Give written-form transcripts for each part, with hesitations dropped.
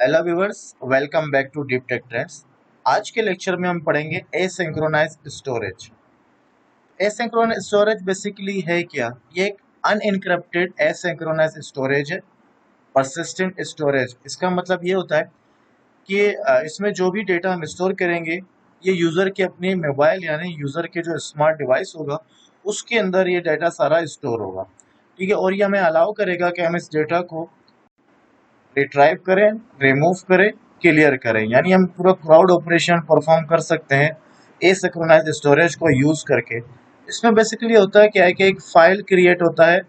Hello viewers, welcome back to deep tech trends. आज के lecture में हम पढ़ेंगे asynchronous storage. Asynchronous storage basically है क्या? ये एक अनइनक्रप्टेड एसिंक्रोनाइज स्टोरेज है। परसिस्टेंट स्टोरेज इसका मतलब ये होता है कि इसमें जो भी डेटा हम स्टोर करेंगे ये यूज़र के अपने मोबाइल यानी यूज़र के जो स्मार्ट डिवाइस होगा उसके अंदर ये डाटा सारा स्टोर होगा। ठीक है, और ये हमें अलाउ करेगा कि हम इस डेटा को रिट्राइव करें, रिमूव करें, क्लियर करें, यानी हम पूरा क्राउड ऑपरेशन परफॉर्म कर सकते हैं एसिंक्रोनाइज स्टोरेज को यूज करके। इसमें बेसिकली होता है क्या है कि एक फाइल क्रिएट होता है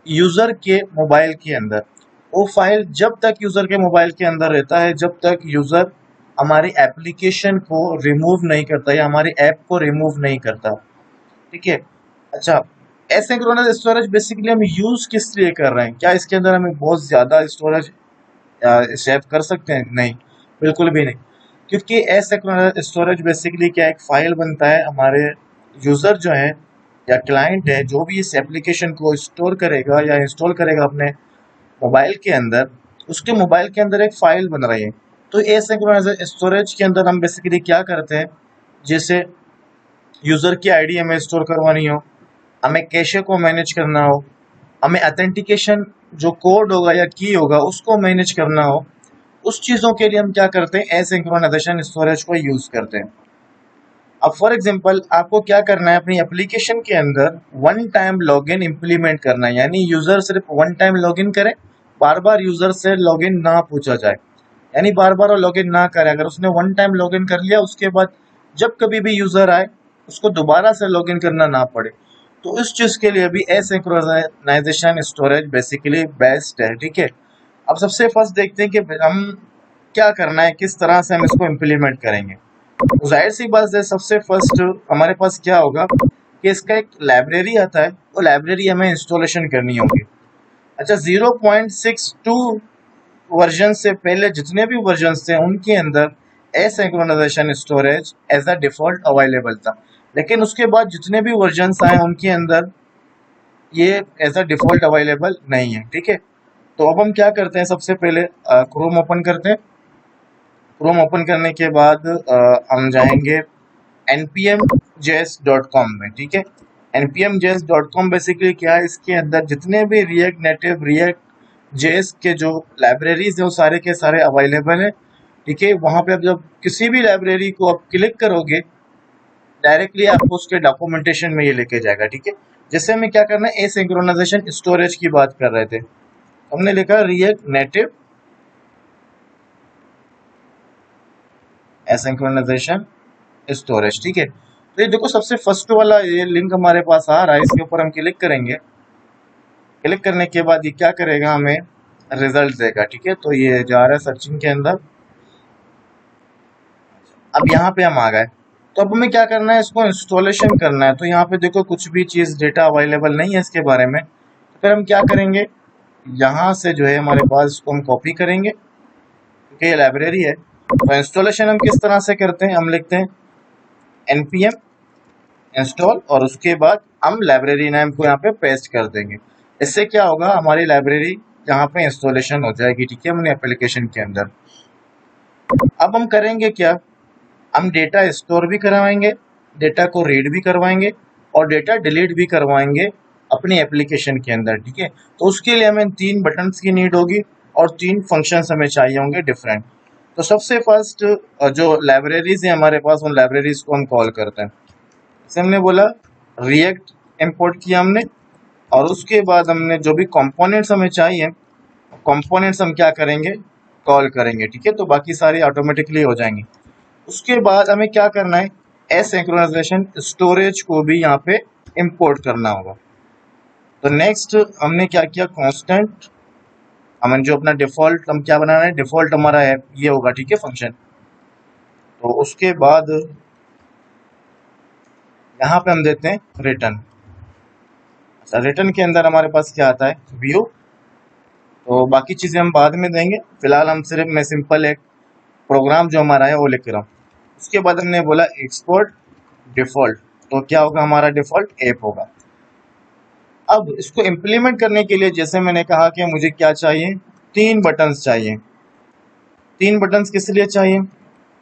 यूजर के मोबाइल के अंदर। वो फाइल जब तक यूजर के मोबाइल के अंदर रहता है जब तक यूजर हमारी एप्लीकेशन को रिमूव नहीं करता या हमारी ऐप को रिमूव नहीं करता। ठीक है। अच्छा, एसिंक्रोनस स्टोरेज बेसिकली हम यूज किस लिए कर रहे हैं? क्या इसके अंदर हमें बहुत ज्यादा स्टोरेज सेव कर सकते हैं? नहीं, बिल्कुल भी नहीं। क्योंकि एसिंक्रोनस स्टोरेज बेसिकली क्या, एक फाइल बनता है हमारे यूजर जो है या क्लाइंट है जो भी इस एप्लीकेशन को स्टोर करेगा या इंस्टॉल करेगा अपने मोबाइल के अंदर, उसके मोबाइल के अंदर एक फाइल बन रही है। तो एसिंक्रोनस स्टोरेज के अंदर हम बेसिकली क्या करते हैं, जैसे यूजर की आईडी हमें स्टोर करवानी हो, हमें कैशे को मैनेज करना हो, हमें ऑथेंटिकेशन जो कोड होगा या की होगा उसको मैनेज करना हो, उस चीज़ों के लिए हम क्या करते हैं, एसिंक्रोनाइजेशन स्टोरेज को यूज़ करते हैं। अब फॉर एग्जांपल आपको क्या करना है, अपनी एप्लीकेशन के अंदर वन टाइम लॉगिन इंप्लीमेंट करना है, यानी यूज़र सिर्फ वन टाइम लॉगिन करे, बार बार यूज़र से लॉगिन ना पूछा जाए, यानी बार बार वो लॉगिन ना करे। अगर उसने वन टाइम लॉगिन कर लिया उसके बाद जब कभी भी यूज़र आए उसको दोबारा से लॉगिन करना ना पड़े। तो इस चीज़ के लिए भी एसिंक्रोनाइजेशन स्टोरेज बेसिकली बेस्ट है। ठीक है। अब सबसे फर्स्ट देखते हैं कि हम क्या करना है, किस तरह से हम इसको इम्प्लीमेंट करेंगे। तो जाहिर सी बात है, सबसे फर्स्ट हमारे पास क्या होगा कि इसका एक लाइब्रेरी आता है, वो लाइब्रेरी हमें इंस्टॉलेशन करनी होगी। अच्छा, 0.62 वर्जन से पहले जितने भी वर्जन थे उनके अंदर asynchronization storage as a default available था, लेकिन उसके बाद जितने भी वर्जन आए उनके अंदर ये एज अ डिफॉल्ट अवेलेबल नहीं है। ठीक है। तो अब हम क्या करते हैं, सबसे पहले क्रोम ओपन करते हैं। क्रोम ओपन करने के बाद हम जाएंगे npmjs.com में। ठीक है। npmjs.com बेसिकली क्या है, इसके अंदर जितने भी रिएक्ट नेटिव, रिएक्ट जेएस के जो लाइब्रेरीज है वो सारे के सारे अवेलेबल है। ठीक है। वहाँ पे आप जब किसी भी लाइब्रेरी को आप क्लिक करोगे डायरेक्टली आपको उसके डॉक्यूमेंटेशन में ये लेके जाएगा। ठीक है। जैसे हमें क्या करना है, एसिंक्रोनाइजेशन स्टोरेज की बात कर रहे थे, हमने लिखा रिएक्ट नेटिव एसिंक्रोनाइजेशन स्टोरेज। ठीक है। तो ये देखो सबसे फर्स्ट वाला ये लिंक हमारे पास आ रहा है, इसके ऊपर हम क्लिक करेंगे। क्लिक करने के बाद ये क्या करेगा, हमें रिजल्ट देगा। ठीक है। तो ये जा रहा है सर्चिंग के अंदर। अब यहाँ पे हम आ गए, तो अब हमें क्या करना है, इसको इंस्टॉलेशन करना है। तो यहाँ पे देखो कुछ भी चीज़ डेटा अवेलेबल नहीं है इसके बारे में, तो फिर हम क्या करेंगे, यहाँ से जो है हमारे पास इसको हम कॉपी करेंगे क्योंकि ये लाइब्रेरी है। तो इंस्टॉलेशन हम किस तरह से करते हैं, हम लिखते हैं npm इंस्टॉल और उसके बाद हम लाइब्रेरी नेम को यहाँ पे पेस्ट कर देंगे। इससे क्या होगा, हमारी लाइब्रेरी यहाँ पे इंस्टॉलेशन हो जाएगी। ठीक है, अपने एप्लीकेशन के अंदर। अब हम करेंगे क्या, हम डेटा स्टोर भी करवाएंगे, डेटा को रीड भी करवाएंगे और डेटा डिलीट भी करवाएंगे अपनी एप्लीकेशन के अंदर। ठीक है। तो उसके लिए हमें तीन बटन्स की नीड होगी और तीन फंक्शंस हमें चाहिए होंगे डिफरेंट। तो सबसे फर्स्ट जो लाइब्रेरीज है हमारे पास, उन लाइब्रेरीज को हम कॉल करते हैं। जैसे हमने बोला रिएक्ट इंपोर्ट किया हमने, और उसके बाद हमने जो भी कंपोनेंट्स हमें चाहिए कंपोनेंट्स हम क्या करेंगे, कॉल करेंगे। ठीक है। तो बाकी सारी ऑटोमेटिकली हो जाएंगी। उसके बाद हमें क्या करना है, एसिंक्रोनाइजेशन स्टोरेज को भी यहाँ पे इंपोर्ट करना होगा। तो नेक्स्ट हमने क्या किया, कांस्टेंट, हमें जो अपना डिफॉल्ट हम क्या बनाना है, डिफॉल्ट हमारा है ये होगा। ठीक है, फंक्शन। तो उसके बाद यहाँ पे हम देते हैं रिटर्न। अच्छा, रिटर्न के अंदर हमारे पास क्या आता है, व्यू। तो बाकी चीज़ें हम बाद में देंगे, फिलहाल हम सिर्फ मैं सिंपल एक प्रोग्राम जो हमारा है वो लिख रहा हूँ। उसके बाद हमने बोला एक्सपोर्ट डिफॉल्ट, तो क्या होगा, हमारा डिफॉल्ट ऐप होगा। अब इसको इम्प्लीमेंट करने के लिए जैसे मैंने कहा कि मुझे क्या चाहिए, तीन बटन्स चाहिए। तीन बटन्स किस लिए चाहिए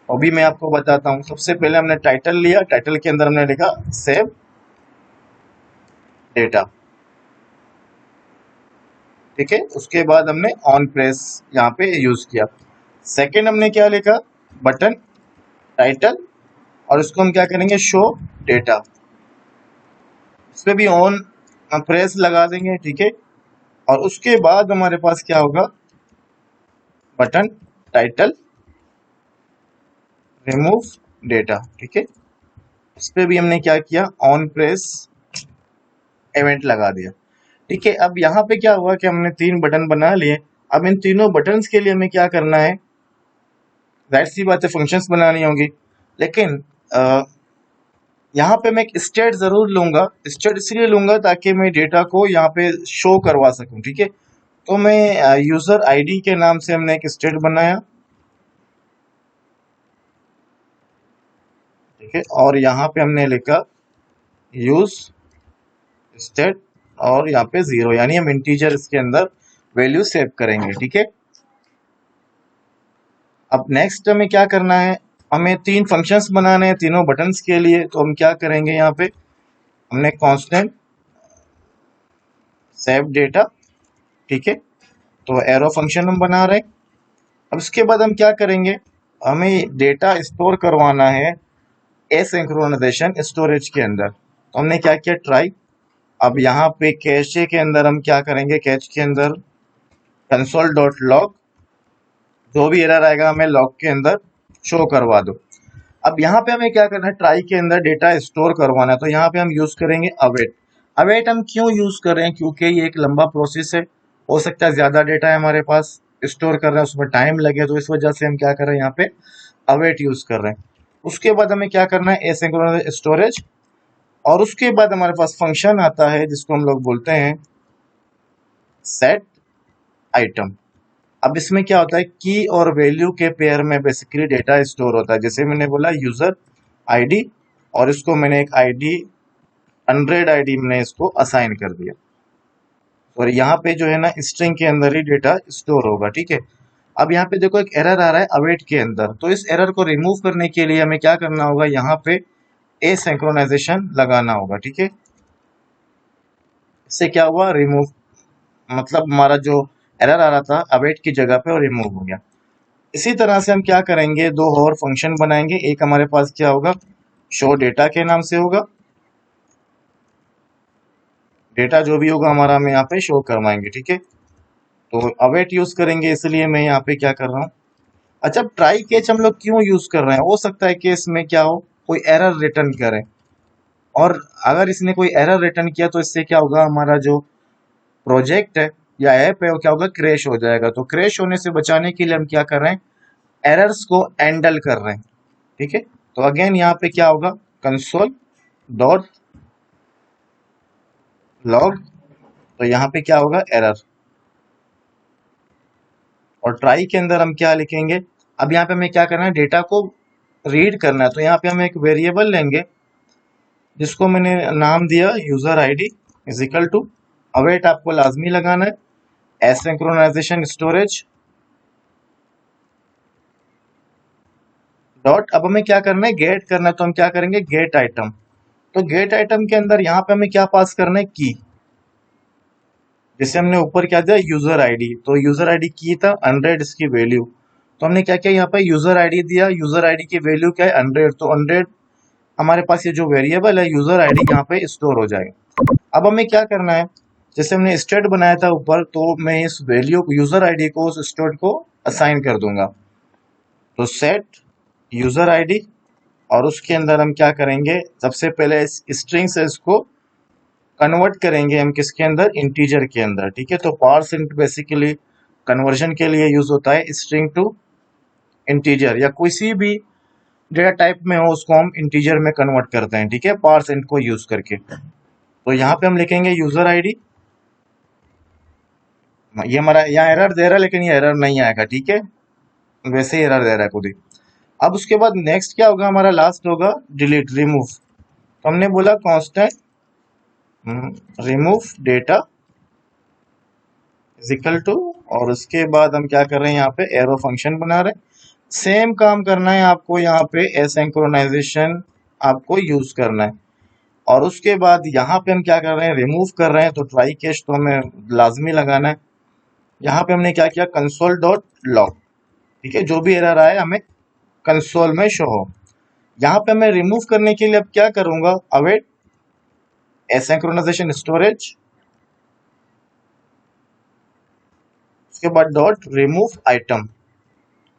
वो भी मैं आपको बताता हूँ। सबसे पहले हमने टाइटल लिया, टाइटल के अंदर हमने लिखा सेव डेटा, ठीक है। उसके बाद हमने ऑन प्रेस यहाँ पे यूज किया। सेकंड हमने क्या लिखा, बटन टाइटल, और इसको हम क्या करेंगे, शो डेटा, इस पे भी ऑन प्रेस लगा देंगे, ठीक है। और उसके बाद हमारे पास क्या होगा, बटन टाइटल रिमूव डेटा, ठीक है। इस पे भी हमने क्या किया, ऑन प्रेस इवेंट लगा दिया, ठीक है। अब यहाँ पे क्या हुआ कि हमने तीन बटन बना लिए। अब इन तीनों बटन्स के लिए हमें क्या करना है, जाहिर सी बात है फंक्शंस बनानी होंगी, लेकिन यहाँ पे मैं एक स्टेट जरूर लूंगा। स्टेट इसलिए लूंगा ताकि मैं डेटा को यहाँ पे शो करवा सकूं, ठीक है। तो मैं यूजर आईडी के नाम से हमने एक स्टेट बनाया, ठीक है। और यहाँ पे हमने लिखा यूज स्टेट, और यहाँ पे 0, यानी हम इंटीजर इसके अंदर वैल्यू सेव करेंगे, ठीक है। अब नेक्स्ट हमें क्या करना है, हमें तीन फंक्शंस बनाने हैं तीनों बटन्स के लिए। तो हम क्या करेंगे, यहाँ पे हमने कांस्टेंट सेव डेटा, ठीक है। तो एरो फंक्शन हम बना रहे हैं। अब इसके बाद हम क्या करेंगे, हमें डेटा स्टोर करवाना है एसिंक्रोनाइजेशन स्टोरेज के अंदर। तो हमने क्या किया, ट्राई। अब यहाँ पे कैशे के अंदर हम क्या करेंगे, कैच के अंदर कंसोल डॉट लॉग, जो भी एरर आएगा हमें लॉग के अंदर शो करवा दो। अब यहाँ पे हमें क्या करना है, ट्राई के अंदर डेटा स्टोर करवाना है। तो यहाँ पे हम यूज करेंगे अवेट। अवेट हम क्यों यूज कर रहे हैं, क्योंकि ये एक लंबा प्रोसेस है, हो सकता है ज्यादा डेटा है हमारे पास, स्टोर कर रहे हैं उसमें टाइम लगे, तो इस वजह से हम क्या कर रहे हैं, यहाँ पे अवेट यूज कर रहे हैं। उसके बाद हमें क्या करना है, एसिंक्रोनस स्टोरेज, और उसके बाद हमारे पास फंक्शन आता है जिसको हम लोग बोलते हैं सेट आइटम। अब इसमें क्या होता है, की और वैल्यू के पेयर में बेसिकली डेटा स्टोर होता है। जैसे मैंने बोला यूजर आईडी, और इसको मैंने एक आईडी 100 आईडी मैंने इसको असाइन कर दिया, और यहाँ पे जो है ना स्ट्रिंग के अंदर ही डेटा स्टोर होगा, ठीक है। अब यहाँ पे देखो एक एरर आ रहा है अवेट के अंदर, तो इस एरर को रिमूव करने के लिए हमें क्या करना होगा, यहाँ पे एसिंक्रोनाइजेशन लगाना होगा, ठीक है। इससे क्या हुआ, रिमूव, मतलब हमारा जो एरर आ रहा था अवेट की जगह पे वो रिमूव हो गया। इसी तरह से हम क्या करेंगे, दो और फंक्शन बनाएंगे। एक हमारे पास क्या होगा, शो डेटा के नाम से होगा, डेटा जो भी होगा हमारा हम यहाँ पे शो करवाएंगे, ठीक है। तो अवेट यूज करेंगे, इसलिए मैं यहाँ पे क्या कर रहा हूँ। अच्छा, ट्राई कैच हम लोग क्यों यूज कर रहे हैं, हो सकता है कि इसमें क्या हो, कोई एरर रिटर्न करे, और अगर इसने कोई एरर रिटर्न किया तो इससे क्या होगा, हमारा जो प्रोजेक्ट है या ऐप है वो क्या होगा, क्रैश हो जाएगा। तो क्रैश होने से बचाने के लिए हम क्या कर रहे हैं, एरर्स को हैंडल कर रहे हैं, ठीक है। तो अगेन यहाँ पे क्या होगा, कंसोल डॉट लॉग, तो यहाँ पे क्या होगा, एरर। और ट्राई के अंदर हम क्या लिखेंगे, अब यहाँ पे हमें क्या करना है, डेटा को रीड करना है। तो यहाँ पे हम एक वेरिएबल लेंगे जिसको मैंने नाम दिया user ID is equal to, await आपको लाजमी लगाना है, एसिंक्रोनाइजेशन स्टोरेज डॉट, अब हमें क्या करना है, गेट करना है। तो हम क्या करेंगे, गेट आइटम। तो गेट आइटम के अंदर यहाँ पे हमें क्या पास करना है, की। जैसे हमने ऊपर क्या दिया, यूजर आईडी, तो यूजर आईडी की था 100 इसकी वैल्यू। तो हमने क्या किया, यहाँ पे यूजर आईडी दिया, यूजर आईडी की वैल्यू क्या है, 100। तो 100 हमारे पास ये जो वेरिएबल है यूजर आईडी यहाँ पे स्टोर हो जाएगा। अब हमें क्या करना है, जैसे हमने स्टेट बनाया था ऊपर, तो मैं इस वैल्यू यूजर आईडी को उस स्टेट को असाइन कर दूंगा। तो सेट यूजर आईडी, और उसके अंदर हम क्या करेंगे, सबसे पहले इस स्ट्रिंग से इसको कन्वर्ट करेंगे हम किसके अंदर, इंटीजर के अंदर, ठीक है। तो पार्सिंट बेसिकली कन्वर्जन के लिए यूज होता है, स्ट्रिंग टू इंटीजर, या किसी भी डेटा टाइप में हो उसको हम इंटीजर में कन्वर्ट करते हैं, ठीक है, पार्सिंट को यूज करके। तो यहाँ पे हम लिखेंगे यूजर आईडी, ये हमारा यहाँ एरर दे रहा है लेकिन ये एरर नहीं आएगा, ठीक है, वैसे ही एरर दे रहा है खुद ही। अब उसके बाद नेक्स्ट क्या होगा, हमारा लास्ट होगा डिलीट, रिमूव। तो हमने बोला constant remove data is equal to और उसके बाद हम क्या कर रहे हैं, यहाँ पे एरो फंक्शन बना रहे हैं। सेम काम करना है आपको, यहाँ पे एसिंक्रोनाइजेशन आपको यूज करना है। और उसके बाद यहाँ पे हम क्या कर रहे हैं, रिमूव कर रहे हैं, तो ट्राई कैच तो हमें लाजमी लगाना है। यहाँ पे हमने क्या किया, कंसोल डॉट लॉग, ठीक है, जो भी एरर आए हमें कंसोल में शो हो। यहाँ पे मैं रिमूव करने के लिए अब क्या करूंगा, अवेट एसिंक्रोनाइजेशन स्टोरेज, उसके बाद डॉट रिमूव आइटम,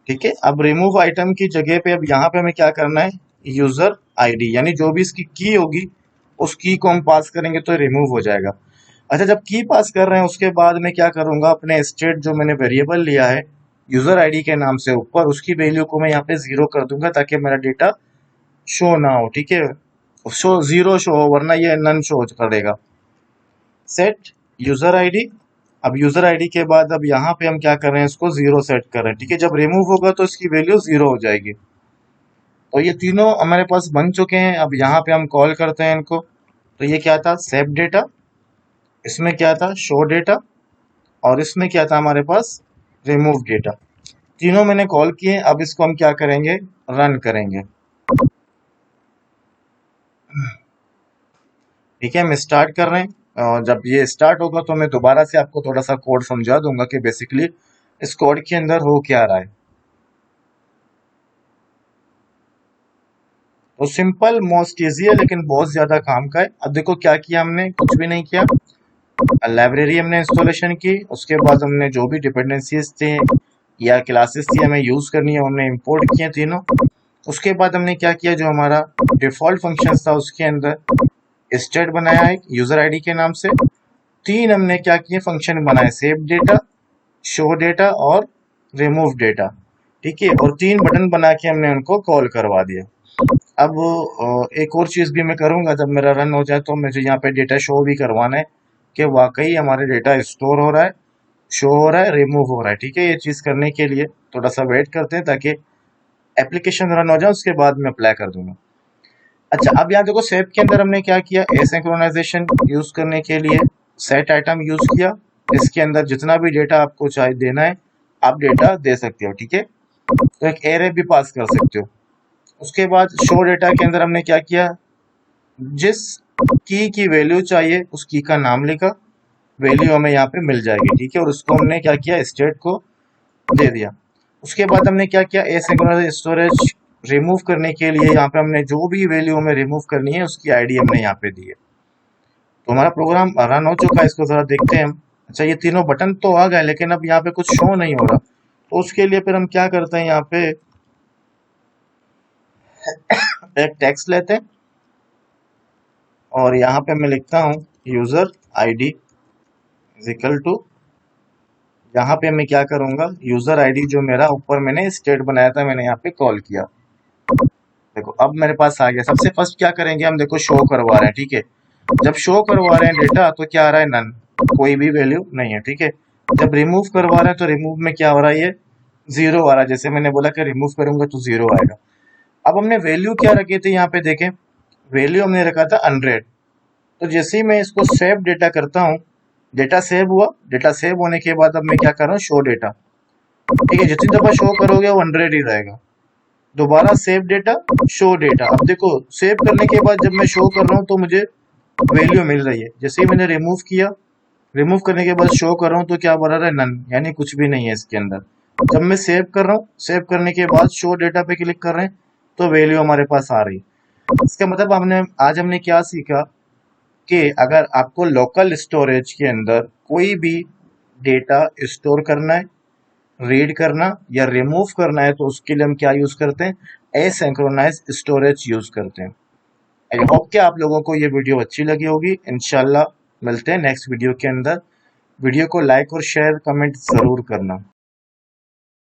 ठीक है। अब रिमूव आइटम की जगह पे अब यहाँ पे हमें क्या करना है, यूजर आईडी, यानी जो भी इसकी की होगी उस की को हम पास करेंगे तो रिमूव हो जाएगा। अच्छा, जब की पास कर रहे हैं उसके बाद मैं क्या करूंगा, अपने स्टेट जो मैंने वेरिएबल लिया है यूजर आईडी के नाम से ऊपर, उसकी वैल्यू को मैं यहाँ पे 0 कर दूंगा ताकि मेरा डेटा शो ना हो, ठीक है, शो 0 शो हो, वरना ये नन शो करेगा। सेट यूजर आईडी, अब यूजर आईडी के बाद अब यहाँ पे हम क्या कर रहे हैं, इसको 0 सेट कर रहे हैं, ठीक है। जब रिमूव होगा तो इसकी वैल्यू 0 हो जाएगी। तो ये तीनों हमारे पास बन चुके हैं। अब यहाँ पे हम कॉल करते हैं इनको, तो ये क्या था, सेव डेटा, इसमें क्या था, शो डेटा, और इसमें क्या था हमारे पास, रिमूव डेटा। तीनों मैंने कॉल किए। अब इसको हम क्या करेंगे, रन करेंगे, ठीक है। हम स्टार्ट कर रहे हैं, और जब ये स्टार्ट होगा तो मैं दोबारा से आपको थोड़ा सा कोड समझा दूंगा कि बेसिकली इस कोड के अंदर हो क्या रहा है। तो सिंपल मोस्ट इजी है, लेकिन बहुत ज्यादा काम का है। अब देखो क्या किया हमने, कुछ भी नहीं किया। लाइब्रेरी हमने इंस्टॉलेशन की, उसके बाद हमने जो भी डिपेंडेंसीज थे या क्लासेस थी हमें यूज करनी है, हमने इंपोर्ट किए तीनों। उसके बाद हमने क्या किया, जो हमारा डिफॉल्ट फंक्शन था उसके अंदर स्टेट बनाया है यूजर आईडी के नाम से। तीन हमने क्या किए, फंक्शन बनाए, सेव डेटा, शो डेटा और रिमूव डेटा, ठीक है। और तीन बटन बना के हमने उनको कॉल करवा दिया। अब एक और चीज भी मैं करूंगा, जब मेरा रन हो जाए तो मुझे यहाँ पे डेटा शो भी करवाना है कि वाकई हमारे डेटा स्टोर हो रहा है, शो हो रहा है, रिमूव हो रहा है, ठीक है। ये चीज करने के लिए थोड़ा सा वेट करते हैं ताकि एप्लीकेशन रन हो जाए, उसके बाद मैं अप्लाई कर दूंगा। अच्छा, अब यहाँ देखो सेव के अंदर हमने क्या किया, एसिंक्रोनाइजेशन यूज करने के लिए सेट आइटम यूज किया। इसके अंदर जितना भी डेटा आपको चाहे देना है आप डेटा दे सकते हो, ठीक है। तो एक एरे भी पास कर सकते हो। उसके बाद शो डेटा के अंदर हमने क्या किया, जिस की वैल्यू चाहिए उस की का नाम लिखा, वैल्यू हमें यहाँ पे मिल जाएगी, ठीक है। और उसको हमने क्या किया, स्टेट को दे दिया। उसके बाद हमने क्या किया, एसिंक्रोनस स्टोरेज रिमूव करने के लिए यहाँ पे हमने जो भी वैल्यू हमें रिमूव करनी है उसकी आईडी हमने यहाँ पे दी है। तो हमारा प्रोग्राम रन हो चुका है, इसको जरा देखते हैं हम। अच्छा, ये तीनों बटन तो आ गए, लेकिन अब यहाँ पे कुछ शो नहीं हो रहा। तो उसके लिए फिर हम क्या करते हैं, यहाँ पे एक टेक्स्ट लेते हैं और यहाँ पे मैं लिखता हूँ user ID is equal to, यहाँ पे मैं क्या करूंगा, यूजर आईडी जो मेरा ऊपर मैंने स्टेट बनाया था मैंने यहाँ पे कॉल किया। देखो अब मेरे पास आ गया। सबसे फर्स्ट क्या करेंगे हम, देखो शो करवा रहे हैं, ठीक है। जब शो करवा रहे हैं डेटा तो क्या आ रहा है, नन, कोई भी वैल्यू नहीं है, ठीक है। जब रिमूव करवा रहे हैं तो रिमूव में क्या हो रहा है, ये 0 आ रहा है। जैसे मैंने बोला कि रिमूव करूंगा तो 0 आएगा। अब हमने वैल्यू क्या रखे थे, यहाँ पे देखें, वैल्यू हमने रखा था 100। तो जैसे ही मैं इसको सेव डेटा करता हूँ, डेटा सेव हुआ, डेटा सेव होने के बाद अब मैं क्या कर रहा हूँ, शो डेटा, ठीक है। जितनी दफा शो करोगे वो 100 ही रहेगा। दोबारा सेव डेटा, शो डेटा। अब देखो सेव करने के बाद जब मैं शो कर रहा हूँ तो मुझे वैल्यू मिल रही है। जैसे ही मैंने रिमूव किया, रिमूव करने के बाद शो कर रहा हूँ तो क्या बना रहा है, नन, यानी कुछ भी नहीं है इसके अंदर। जब मैं सेव कर रहा हूँ, सेव करने के बाद शो डेटा पे क्लिक कर रहे हैं तो वैल्यू हमारे पास आ रही। इसका मतलब हमने क्या सीखा कि अगर आपको लोकल स्टोरेज के अंदर कोई भी डेटा स्टोर करना है, रीड करना या रिमूव करना है, तो उसके लिए हम क्या यूज करते हैं, एसिंक्रोनाइज स्टोरेज यूज करते हैं। आई होप कि आप लोगों को ये वीडियो अच्छी लगी होगी। इंशाल्लाह मिलते हैं नेक्स्ट वीडियो के अंदर। वीडियो को लाइक और शेयर कमेंट जरूर करना।